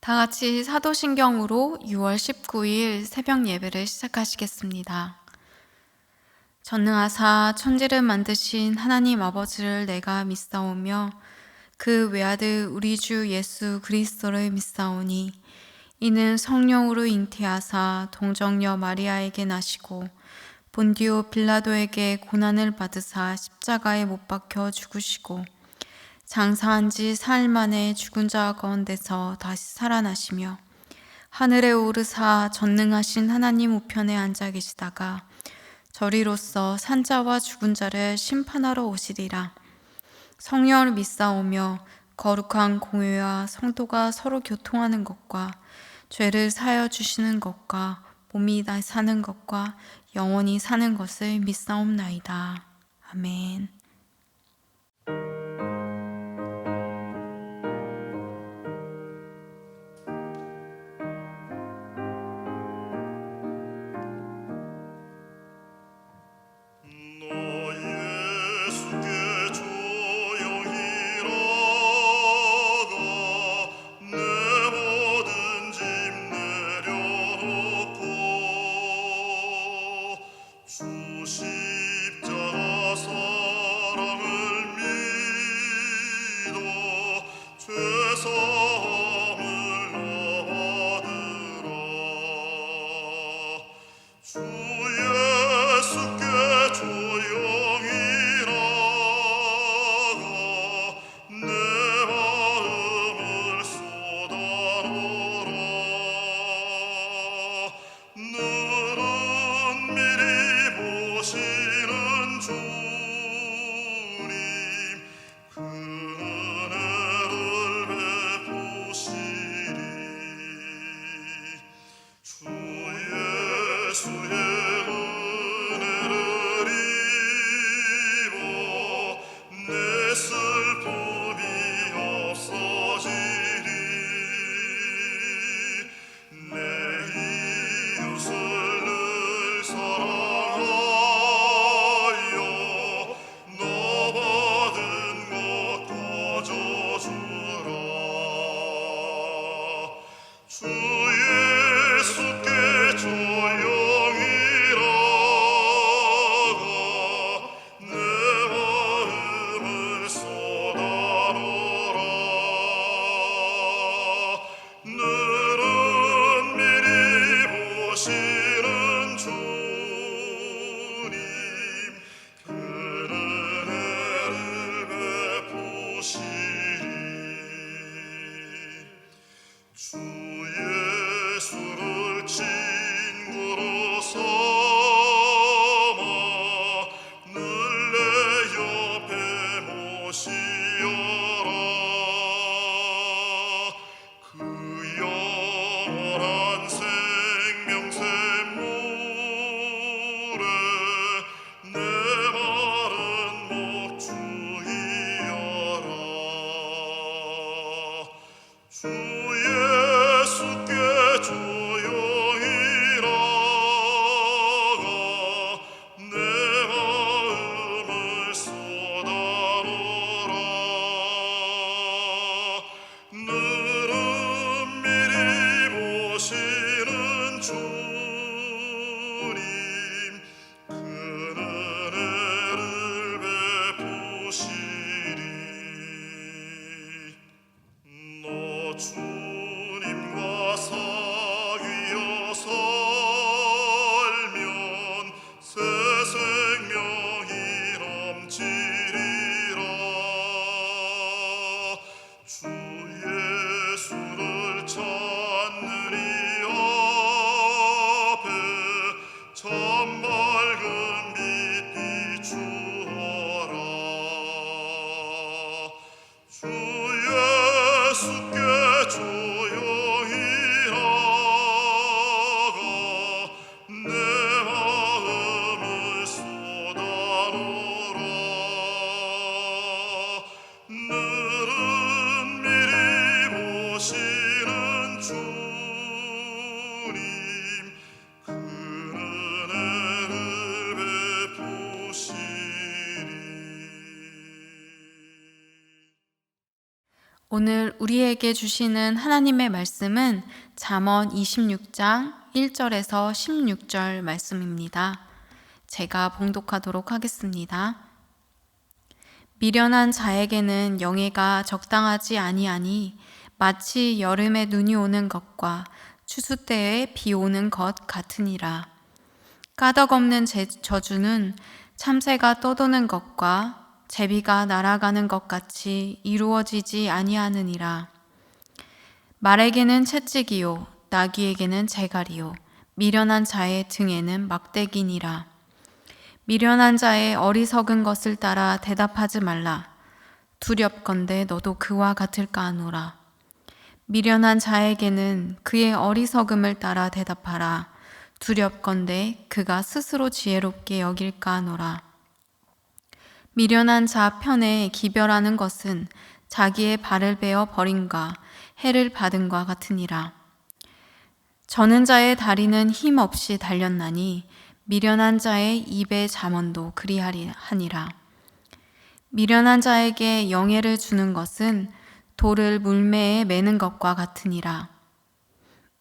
다 같이 사도신경으로 6월 19일 새벽 예배를 시작하시겠습니다. 전능하사 천지를 만드신 하나님 아버지를 내가 믿사오며 그 외아들 우리 주 예수 그리스도를 믿사오니 이는 성령으로 잉태하사 동정녀 마리아에게 나시고 본디오 빌라도에게 고난을 받으사 십자가에 못 박혀 죽으시고 장사한 지 사흘 만에 죽은 자 가운데서 다시 살아나시며 하늘에 오르사 전능하신 하나님 우편에 앉아 계시다가 저리로서 산자와 죽은 자를 심판하러 오시리라. 성령을 믿사오며 거룩한 공회와 성도가 서로 교통하는 것과 죄를 사하여 주시는 것과 몸이 다 사는 것과 영원히 사는 것을 믿사옵나이다. 아멘. 주 예수께 오늘 우리에게 주시는 하나님의 말씀은 잠언 26장 1절에서 16절 말씀입니다. 제가 봉독하도록 하겠습니다. 미련한 자에게는 영예가 적당하지 아니하니 마치 여름에 눈이 오는 것과 추수 때에 비 오는 것 같으니라. 까닭없는 저주는 참새가 떠도는 것과 제비가 날아가는 것 같이 이루어지지 아니하느니라. 말에게는 채찍이요 나귀에게는 재갈이요 미련한 자의 등에는 막대기니라. 미련한 자의 어리석은 것을 따라 대답하지 말라. 두렵건대 너도 그와 같을까 하노라. 미련한 자에게는 그의 어리석음을 따라 대답하라. 두렵건대 그가 스스로 지혜롭게 여길까 하노라. 미련한 자 편에 기별하는 것은 자기의 발을 베어 버림과 해를 받음과 같으니라. 저는 자의 다리는 힘 없이 달렸나니 미련한 자의 입의 잠언도 그리하니라. 미련한 자에게 영예를 주는 것은 돌을 물매에 매는 것과 같으니라.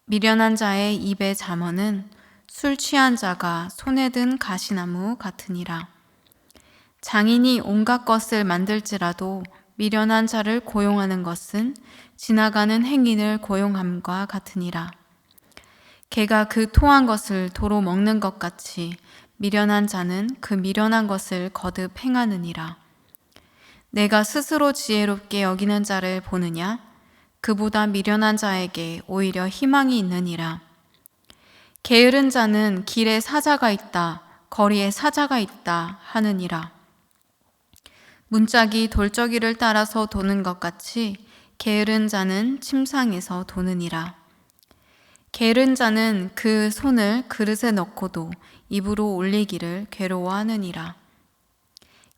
미련한 자의 입의 잠언은 술 취한 자가 손에 든 가시나무 같으니라. 장인이 온갖 것을 만들지라도 미련한 자를 고용하는 것은 지나가는 행인을 고용함과 같으니라. 개가 그 토한 것을 도로 먹는 것 같이 미련한 자는 그 미련한 것을 거듭 행하느니라. 내가 스스로 지혜롭게 여기는 자를 보느냐? 그보다 미련한 자에게 오히려 희망이 있느니라. 게으른 자는 길에 사자가 있다, 거리에 사자가 있다 하느니라. 문짝이 돌저기를 따라서 도는 것 같이 게으른 자는 침상에서 도느니라. 게으른 자는 그 손을 그릇에 넣고도 입으로 올리기를 괴로워하느니라.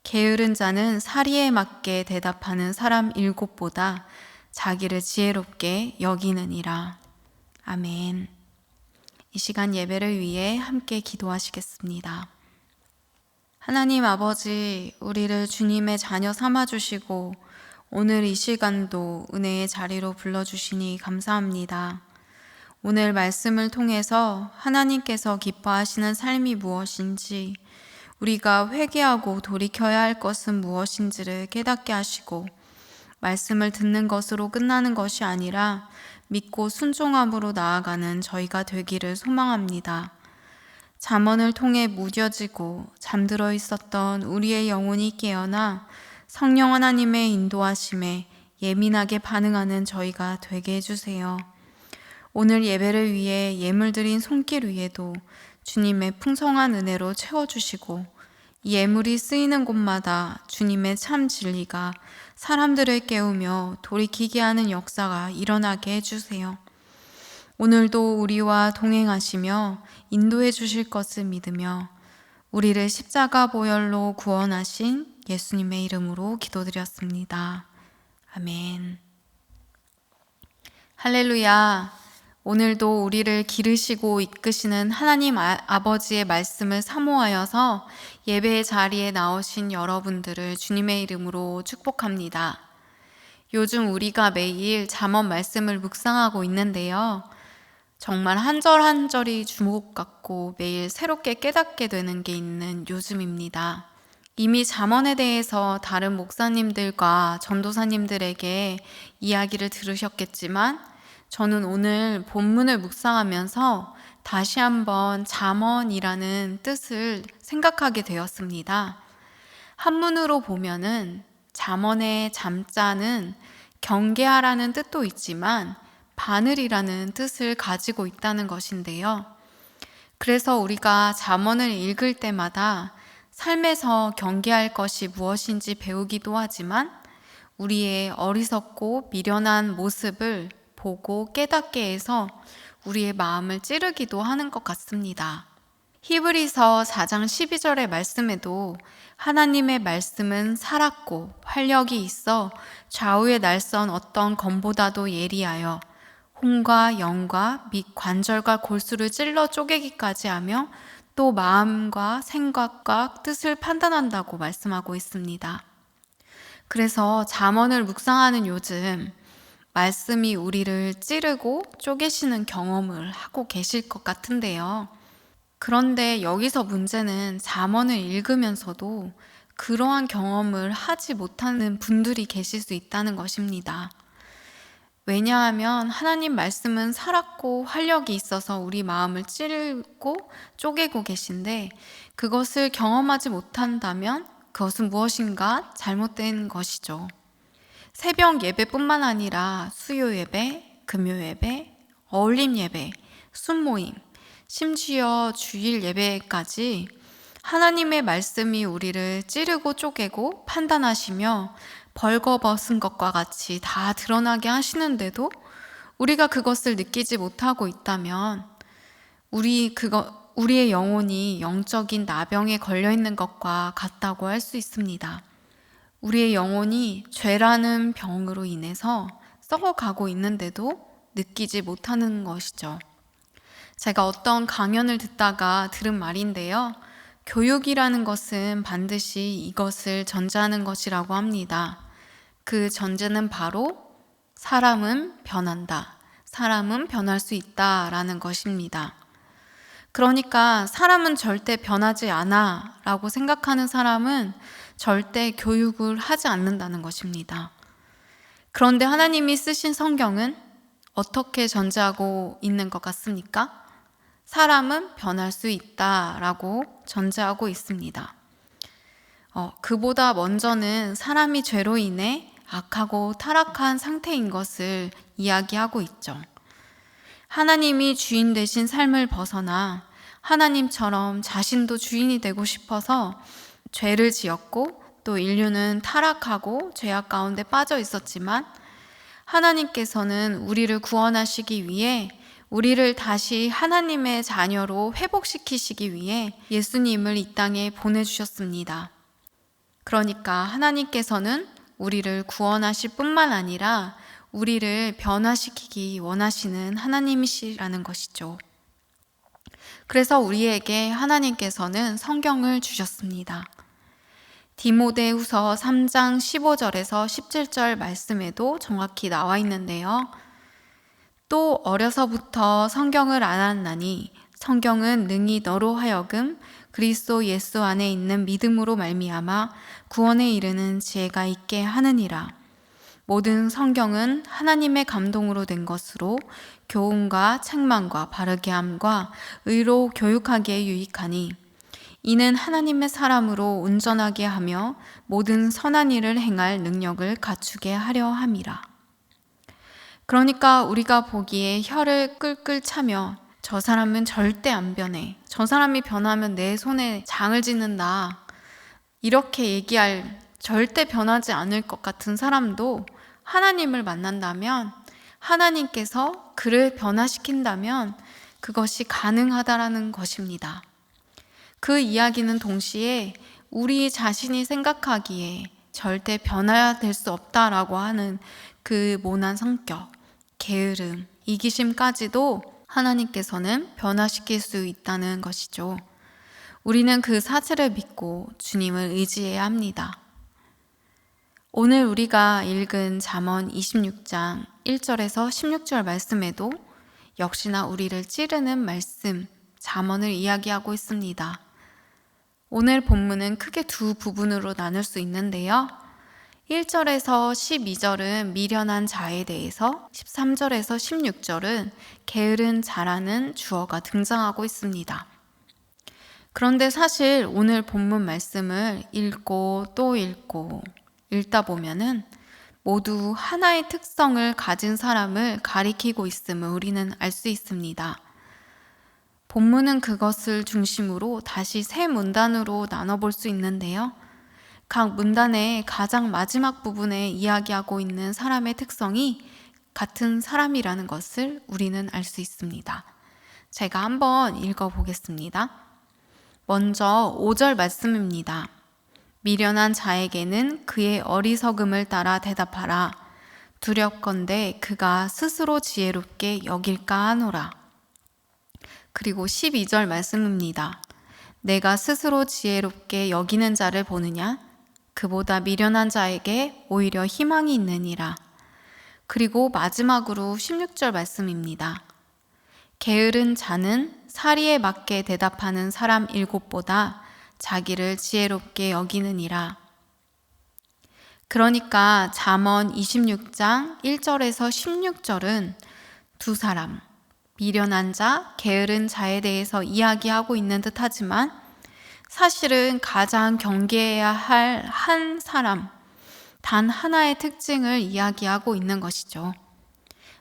게으른 자는 사리에 맞게 대답하는 사람 7보다 자기를 지혜롭게 여기느니라. 아멘. 이 시간 예배를 위해 함께 기도하시겠습니다. 하나님 아버지, 우리를 주님의 자녀 삼아주시고 오늘 이 시간도 은혜의 자리로 불러주시니 감사합니다. 오늘 말씀을 통해서 하나님께서 기뻐하시는 삶이 무엇인지, 우리가 회개하고 돌이켜야 할 것은 무엇인지를 깨닫게 하시고, 말씀을 듣는 것으로 끝나는 것이 아니라 믿고 순종함으로 나아가는 저희가 되기를 소망합니다. 잠언을 통해 무뎌지고 잠들어 있었던 우리의 영혼이 깨어나 성령 하나님의 인도하심에 예민하게 반응하는 저희가 되게 해주세요. 오늘 예배를 위해 예물드린 손길 위에도 주님의 풍성한 은혜로 채워주시고, 이 예물이 쓰이는 곳마다 주님의 참 진리가 사람들을 깨우며 돌이키게 하는 역사가 일어나게 해주세요. 오늘도 우리와 동행하시며 인도해 주실 것을 믿으며 우리를 십자가 보혈로 구원하신 예수님의 이름으로 기도드렸습니다. 아멘. 할렐루야. 오늘도 우리를 기르시고 이끄시는 하나님 아버지의 말씀을 사모하여서 예배의 자리에 나오신 여러분들을 주님의 이름으로 축복합니다. 요즘 우리가 매일 잠언 말씀을 묵상하고 있는데요. 정말 한 절 한 절이 주옥 같고 매일 새롭게 깨닫게 되는 게 있는 요즘입니다. 이미 잠언에 대해서 다른 목사님들과 전도사님들에게 이야기를 들으셨겠지만, 저는 오늘 본문을 묵상하면서 다시 한번 잠언이라는 뜻을 생각하게 되었습니다. 한문으로 보면은 잠언의 잠자는 경계하라는 뜻도 있지만 바늘이라는 뜻을 가지고 있다는 것인데요. 그래서 우리가 잠언을 읽을 때마다 삶에서 경계할 것이 무엇인지 배우기도 하지만 우리의 어리석고 미련한 모습을 보고 깨닫게 해서 우리의 마음을 찌르기도 하는 것 같습니다. 히브리서 4장 12절의 말씀에도 하나님의 말씀은 살았고 활력이 있어 좌우에 날선 어떤 검보다도 예리하여 혼과 영과 및 관절과 골수를 찔러 쪼개기까지 하며 또 마음과 생각과 뜻을 판단한다고 말씀하고 있습니다. 그래서 잠언을 묵상하는 요즘 말씀이 우리를 찌르고 쪼개시는 경험을 하고 계실 것 같은데요. 그런데 여기서 문제는 잠언을 읽으면서도 그러한 경험을 하지 못하는 분들이 계실 수 있다는 것입니다. 왜냐하면 하나님 말씀은 살았고 활력이 있어서 우리 마음을 찌르고 쪼개고 계신데, 그것을 경험하지 못한다면 그것은 무엇인가 잘못된 것이죠. 새벽 예배뿐만 아니라 수요 예배, 금요 예배, 어울림 예배, 순모임, 심지어 주일 예배까지 하나님의 말씀이 우리를 찌르고 쪼개고 판단하시며 벌거벗은 것과 같이 다 드러나게 하시는데도 우리가 그것을 느끼지 못하고 있다면 우리의 영혼이 영적인 나병에 걸려 있는 것과 같다고 할 수 있습니다. 우리의 영혼이 죄라는 병으로 인해서 썩어가고 있는데도 느끼지 못하는 것이죠. 제가 어떤 강연을 듣다가 들은 말인데요. 교육이라는 것은 반드시 이것을 전제하는 것이라고 합니다. 그 전제는 바로 사람은 변한다. 사람은 변할 수 있다라는 것입니다. 그러니까 사람은 절대 변하지 않아 라고 생각하는 사람은 절대 교육을 하지 않는다는 것입니다. 그런데 하나님이 쓰신 성경은 어떻게 전제하고 있는 것 같습니까? 사람은 변할 수 있다라고 전제하고 있습니다. 그보다 먼저는 사람이 죄로 인해 악하고 타락한 상태인 것을 이야기하고 있죠. 하나님이 주인 되신 삶을 벗어나 하나님처럼 자신도 주인이 되고 싶어서 죄를 지었고, 또 인류는 타락하고 죄악 가운데 빠져 있었지만 하나님께서는 우리를 구원하시기 위해, 우리를 다시 하나님의 자녀로 회복시키시기 위해 예수님을 이 땅에 보내주셨습니다. 그러니까 하나님께서는 우리를 구원하실 뿐만 아니라 우리를 변화시키기 원하시는 하나님이시라는 것이죠. 그래서 우리에게 하나님께서는 성경을 주셨습니다. 디모데후서 3장 15절에서 17절 말씀에도 정확히 나와 있는데요. 또 어려서부터 성경을 알았나니 성경은 능히 너로 하여금 그리스도 예수 안에 있는 믿음으로 말미암아 구원에 이르는 지혜가 있게 하느니라. 모든 성경은 하나님의 감동으로 된 것으로 교훈과 책망과 바르게 함과 의로 교육하기에 유익하니, 이는 하나님의 사람으로 온전하게 하며 모든 선한 일을 행할 능력을 갖추게 하려 함이라. 그러니까 우리가 보기에 혀를 끌끌 차며 저 사람은 절대 안 변해, 저 사람이 변하면 내 손에 장을 짓는다, 이렇게 얘기할 절대 변하지 않을 것 같은 사람도 하나님을 만난다면, 하나님께서 그를 변화시킨다면 그것이 가능하다라는 것입니다. 그 이야기는 동시에 우리 자신이 생각하기에 절대 변화될 수 없다라고 하는 그 모난 성격, 게으름, 이기심까지도 하나님께서는 변화시킬 수 있다는 것이죠. 우리는 그 사실을 믿고 주님을 의지해야 합니다. 오늘 우리가 읽은 잠언 26장 1절에서 16절 말씀에도 역시나 우리를 찌르는 말씀, 잠언을 이야기하고 있습니다. 오늘 본문은 크게 두 부분으로 나눌 수 있는데요. 1절에서 12절은 미련한 자에 대해서, 13절에서 16절은 게으른 자라는 주어가 등장하고 있습니다. 그런데 사실 오늘 본문 말씀을 읽고 또 읽고 읽다 보면은 모두 하나의 특성을 가진 사람을 가리키고 있음을 우리는 알 수 있습니다. 본문은 그것을 중심으로 다시 세 문단으로 나눠볼 수 있는데요. 각 문단의 가장 마지막 부분에 이야기하고 있는 사람의 특성이 같은 사람이라는 것을 우리는 알 수 있습니다. 제가 한번 읽어보겠습니다. 먼저 5절 말씀입니다. 미련한 자에게는 그의 어리석음을 따라 대답하라. 두렵건대 그가 스스로 지혜롭게 여길까 하노라. 그리고 12절 말씀입니다. 내가 스스로 지혜롭게 여기는 자를 보느냐? 그보다 미련한 자에게 오히려 희망이 있느니라. 그리고 마지막으로 16절 말씀입니다. 게으른 자는 사리에 맞게 대답하는 사람 7보다 자기를 지혜롭게 여기느니라. 그러니까 잠언 26장 1절에서 16절은 두 사람, 미련한 자, 게으른 자에 대해서 이야기하고 있는 듯 하지만 사실은 가장 경계해야 할 한 사람, 단 하나의 특징을 이야기하고 있는 것이죠.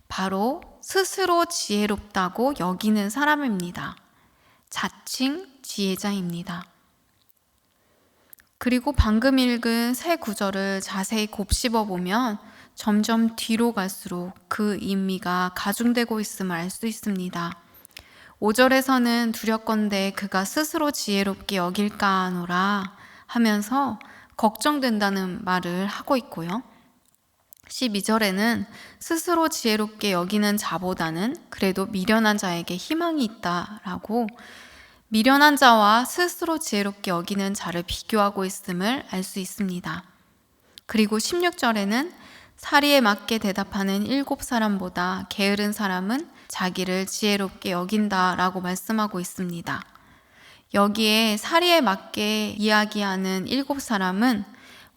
바로 스스로 지혜롭다고 여기는 사람입니다. 자칭 지혜자입니다. 그리고 방금 읽은 세 구절을 자세히 곱씹어 보면 점점 뒤로 갈수록 그 의미가 가중되고 있음을 알 수 있습니다. 5절에서는 두렵건대 그가 스스로 지혜롭게 여길까 하노라 하면서 걱정된다는 말을 하고 있고요. 12절에는 스스로 지혜롭게 여기는 자보다는 그래도 미련한 자에게 희망이 있다라고 미련한 자와 스스로 지혜롭게 여기는 자를 비교하고 있음을 알 수 있습니다. 그리고 16절에는 사리에 맞게 대답하는 7사람보다 게으른 사람은 자기를 지혜롭게 여긴다라고 말씀하고 있습니다. 여기에 사리에 맞게 이야기하는 7사람은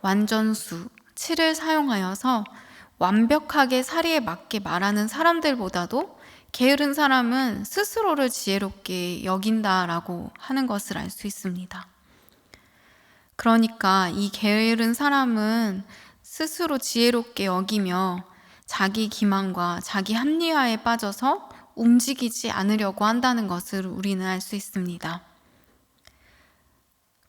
완전수, 7을 사용하여서 완벽하게 사리에 맞게 말하는 사람들보다도 게으른 사람은 스스로를 지혜롭게 여긴다라고 하는 것을 알 수 있습니다. 그러니까 이 게으른 사람은 스스로 지혜롭게 여기며 자기 기만과 자기 합리화에 빠져서 움직이지 않으려고 한다는 것을 우리는 알 수 있습니다.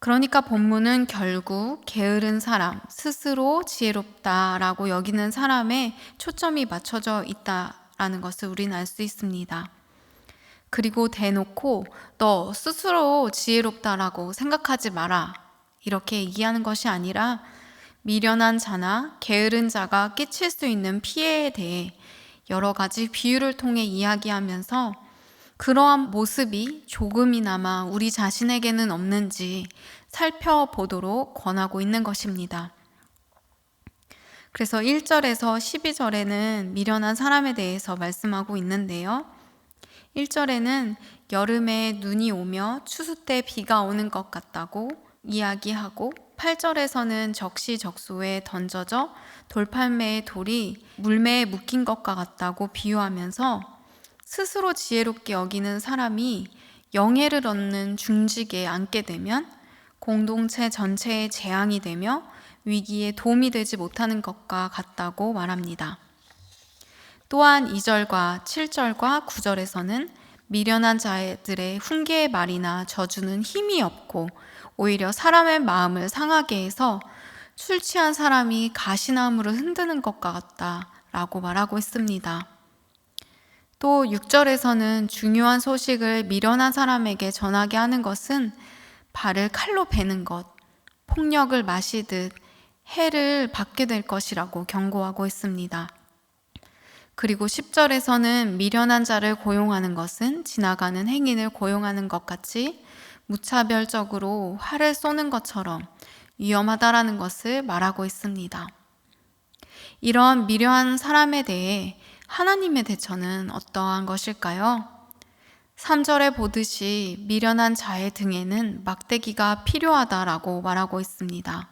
그러니까 본문은 결국 게으른 사람, 스스로 지혜롭다라고 여기는 사람에 초점이 맞춰져 있다라는 것을 우리는 알 수 있습니다. 그리고 대놓고 너 스스로 지혜롭다라고 생각하지 마라 이렇게 얘기하는 것이 아니라 미련한 자나 게으른 자가 끼칠 수 있는 피해에 대해 여러 가지 비유를 통해 이야기하면서 그러한 모습이 조금이나마 우리 자신에게는 없는지 살펴보도록 권하고 있는 것입니다. 그래서 1절에서 12절에는 미련한 사람에 대해서 말씀하고 있는데요. 1절에는 여름에 눈이 오며 추수 때 비가 오는 것 같다고 이야기하고 8절에서는 적시적소에 던져져 돌팔매의 돌이 물매에 묶인 것과 같다고 비유하면서 스스로 지혜롭게 여기는 사람이 영예를 얻는 중직에 앉게 되면 공동체 전체의 재앙이 되며 위기에 도움이 되지 못하는 것과 같다고 말합니다. 또한 2절과 7절과 9절에서는 미련한 자들의 훈계의 말이나 저주는 힘이 없고 오히려 사람의 마음을 상하게 해서 술 취한 사람이 가시나무를 흔드는 것과 같다라고 말하고 있습니다. 또 6절에서는 중요한 소식을 미련한 사람에게 전하게 하는 것은 발을 칼로 베는 것, 폭력을 마시듯 해를 받게 될 것이라고 경고하고 있습니다. 그리고 10절에서는 미련한 자를 고용하는 것은 지나가는 행인을 고용하는 것 같이 무차별적으로 활을 쏘는 것처럼 위험하다라는 것을 말하고 있습니다. 이런 미련한 사람에 대해 하나님의 대처는 어떠한 것일까요? 3절에 보듯이 미련한 자의 등에는 막대기가 필요하다라고 말하고 있습니다.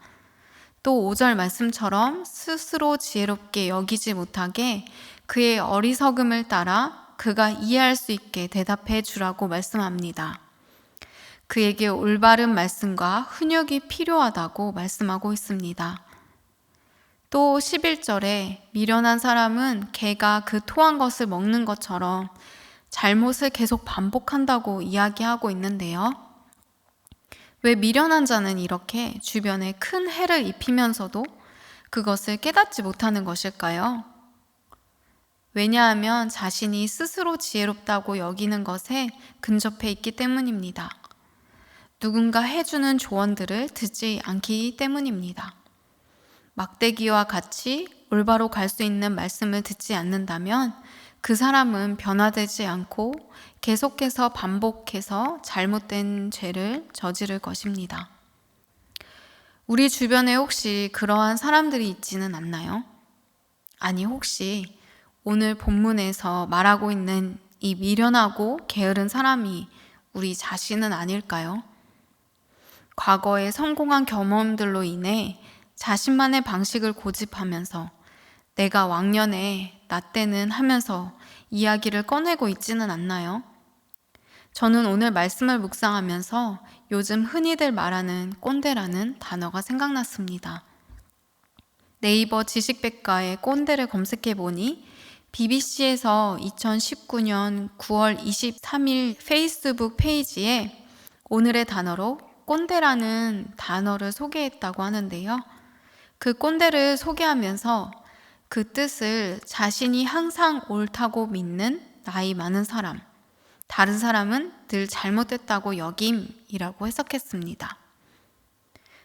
또 5절 말씀처럼 스스로 지혜롭게 여기지 못하게 그의 어리석음을 따라 그가 이해할 수 있게 대답해 주라고 말씀합니다. 그에게 올바른 말씀과 훈육이 필요하다고 말씀하고 있습니다. 또 11절에 미련한 사람은 개가 그 토한 것을 먹는 것처럼 잘못을 계속 반복한다고 이야기하고 있는데요. 왜 미련한 자는 이렇게 주변에 큰 해를 입히면서도 그것을 깨닫지 못하는 것일까요? 왜냐하면 자신이 스스로 지혜롭다고 여기는 것에 근접해 있기 때문입니다. 누군가 해주는 조언들을 듣지 않기 때문입니다. 막대기와 같이 올바로 갈 수 있는 말씀을 듣지 않는다면 그 사람은 변화되지 않고 계속해서 반복해서 잘못된 죄를 저지를 것입니다. 우리 주변에 혹시 그러한 사람들이 있지는 않나요? 아니, 혹시 오늘 본문에서 말하고 있는 이 미련하고 게으른 사람이 우리 자신은 아닐까요? 과거에 성공한 경험들로 인해 자신만의 방식을 고집하면서 내가 왕년에 나 때는 하면서 이야기를 꺼내고 있지는 않나요? 저는 오늘 말씀을 묵상하면서 요즘 흔히들 말하는 꼰대라는 단어가 생각났습니다. 네이버 지식백과에 꼰대를 검색해보니 BBC에서 2019년 9월 23일 페이스북 페이지에 오늘의 단어로 꼰대라는 단어를 소개했다고 하는데요. 그 꼰대를 소개하면서 그 뜻을 자신이 항상 옳다고 믿는 나이 많은 사람, 다른 사람은 늘 잘못됐다고 여김이라고 해석했습니다.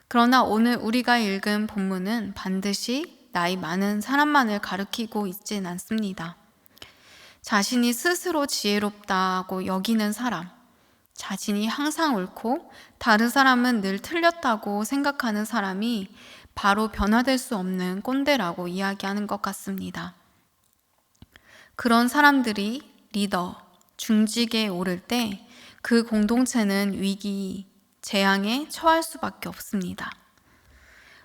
그러나 오늘 우리가 읽은 본문은 반드시 나이 많은 사람만을 가리키고 있진 않습니다. 자신이 스스로 지혜롭다고 여기는 사람, 자신이 항상 옳고 다른 사람은 늘 틀렸다고 생각하는 사람이 바로 변화될 수 없는 꼰대라고 이야기하는 것 같습니다. 그런 사람들이 리더, 중직에 오를 때 그 공동체는 위기, 재앙에 처할 수밖에 없습니다.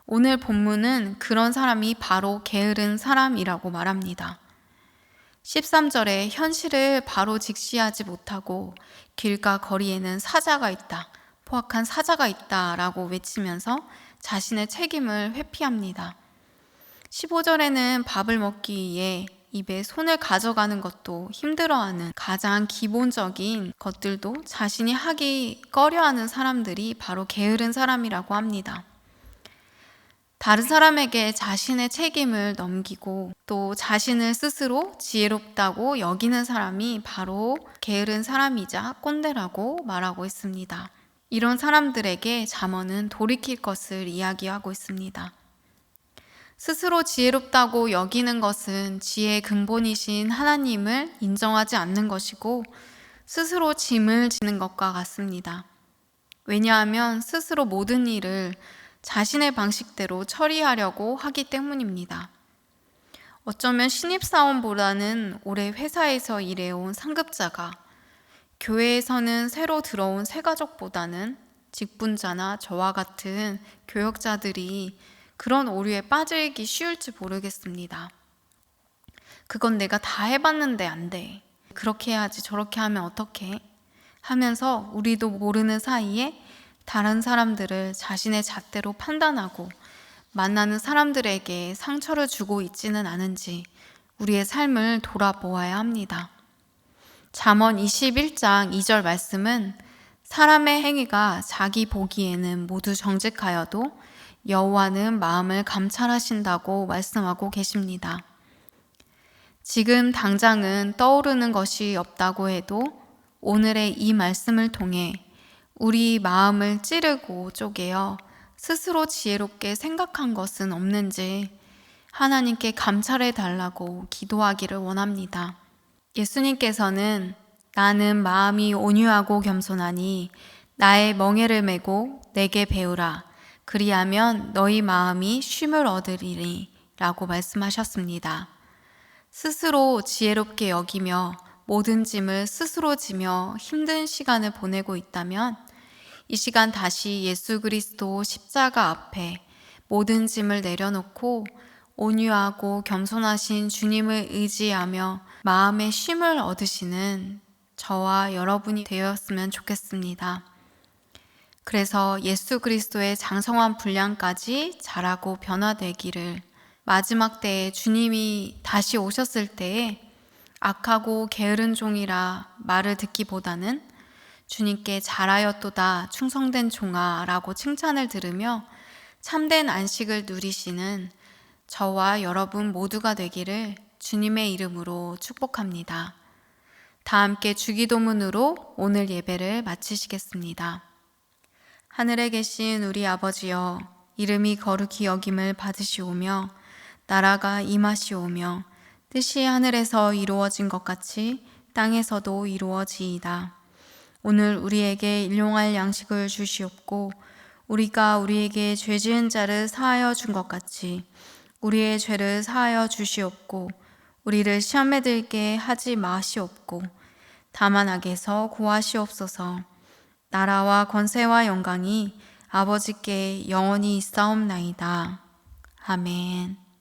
오늘 본문은 그런 사람이 바로 게으른 사람이라고 말합니다. 13절에 현실을 바로 직시하지 못하고 길가 거리에는 사자가 있다, 포악한 사자가 있다 라고 외치면서 자신의 책임을 회피합니다. 15절에는 밥을 먹기 위해 입에 손을 가져가는 것도 힘들어하는 가장 기본적인 것들도 자신이 하기 꺼려하는 사람들이 바로 게으른 사람이라고 합니다. 다른 사람에게 자신의 책임을 넘기고 또 자신을 스스로 지혜롭다고 여기는 사람이 바로 게으른 사람이자 꼰대라고 말하고 있습니다. 이런 사람들에게 잠언은 돌이킬 것을 이야기하고 있습니다. 스스로 지혜롭다고 여기는 것은 지혜의 근본이신 하나님을 인정하지 않는 것이고 스스로 짐을 지는 것과 같습니다. 왜냐하면 스스로 모든 일을 자신의 방식대로 처리하려고 하기 때문입니다. 어쩌면 신입사원보다는 오래 회사에서 일해온 상급자가 교회에서는 새로 들어온 새가족보다는 직분자나 저와 같은 교역자들이 그런 오류에 빠지기 쉬울지 모르겠습니다. 그건 내가 다 해봤는데 안 돼. 그렇게 해야지 저렇게 하면 어떡해? 하면서 우리도 모르는 사이에 다른 사람들을 자신의 잣대로 판단하고 만나는 사람들에게 상처를 주고 있지는 않은지 우리의 삶을 돌아보아야 합니다. 잠언 21장 2절 말씀은 사람의 행위가 자기 보기에는 모두 정직하여도 여호와는 마음을 감찰하신다고 말씀하고 계십니다. 지금 당장은 떠오르는 것이 없다고 해도 오늘의 이 말씀을 통해 우리 마음을 찌르고 쪼개어 스스로 지혜롭게 생각한 것은 없는지 하나님께 감찰해 달라고 기도하기를 원합니다. 예수님께서는 나는 마음이 온유하고 겸손하니 나의 멍에를 메고 내게 배우라. 그리하면 너희 마음이 쉼을 얻으리니 라고 말씀하셨습니다. 스스로 지혜롭게 여기며 모든 짐을 스스로 지며 힘든 시간을 보내고 있다면 이 시간 다시 예수 그리스도 십자가 앞에 모든 짐을 내려놓고 온유하고 겸손하신 주님을 의지하며 마음의 쉼을 얻으시는 저와 여러분이 되었으면 좋겠습니다. 그래서 예수 그리스도의 장성한 분량까지 자라고 변화되기를 마지막 때에 주님이 다시 오셨을 때에 악하고 게으른 종이라 말을 듣기보다는 주님께 잘하였도다 충성된 종아 라고 칭찬을 들으며 참된 안식을 누리시는 저와 여러분 모두가 되기를 주님의 이름으로 축복합니다. 다 함께 주기도문으로 오늘 예배를 마치시겠습니다. 하늘에 계신 우리 아버지여, 이름이 거룩히 여김을 받으시오며 나라가 임하시오며 뜻이 하늘에서 이루어진 것 같이 땅에서도 이루어지이다. 오늘 우리에게 일용할 양식을 주시옵고 우리가 우리에게 죄 지은 자를 사하여 준 것 같이 우리의 죄를 사하여 주시옵고 우리를 시험에 들게 하지 마시옵고 다만 악에서 구하시옵소서. 나라와 권세와 영광이 아버지께 영원히 있사옵나이다. 아멘.